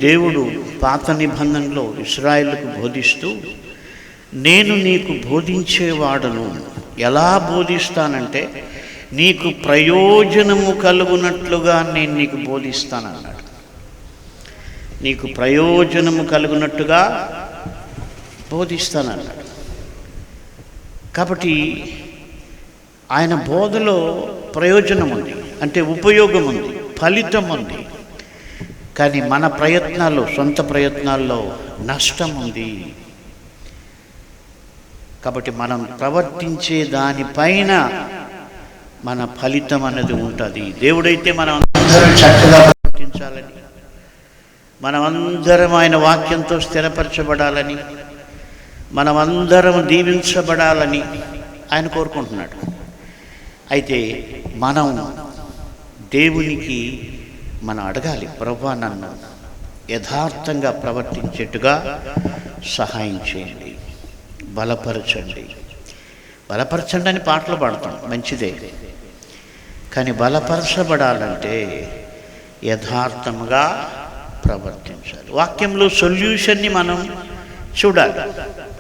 దేవుడు పాత నిబంధనలో ఇశ్రాయేలుకు బోధిస్తూ, నేను నీకు బోధించేవాడను. ఎలా బోధిస్తానంటే నీకు ప్రయోజనము కలుగునట్లుగా నేను నీకు బోధిస్తానన్నాడు. నీకు ప్రయోజనము కలుగునట్టుగా బోధిస్తానన్నాడు. కాబట్టి ఆయన బోధలో ప్రయోజనం ఉంది, అంటే ఉపయోగం ఉంది, ఫలితం ఉంది. కానీ మన ప్రయత్నాలు, సొంత ప్రయత్నాల్లో నష్టం ఉంది. కాబట్టి మనం ప్రవర్తించే దానిపైన మన ఫలితం అనేది ఉంటుంది. దేవుడైతే మనం అందరం చక్కగా ప్రవర్తించాలని, మనమందరం ఆయన వాక్యంతో స్థిరపరచబడాలని, మనమందరం దీవించబడాలని ఆయన కోరుకుంటున్నాడు. అయితే మనం దేవునికి మనం అడగాలి, ప్రభువా నన్ను యథార్థంగా ప్రవర్తించేట్టుగా సహాయం చేయండి, బలపరచండి. బలపరచండి అని పాటలు పాడతాం, మంచిదే. కానీ బలపరచబడాలంటే యథార్థముగా ప్రవర్తించాలి. వాక్యంలో సొల్యూషన్ని మనం చూడాలి.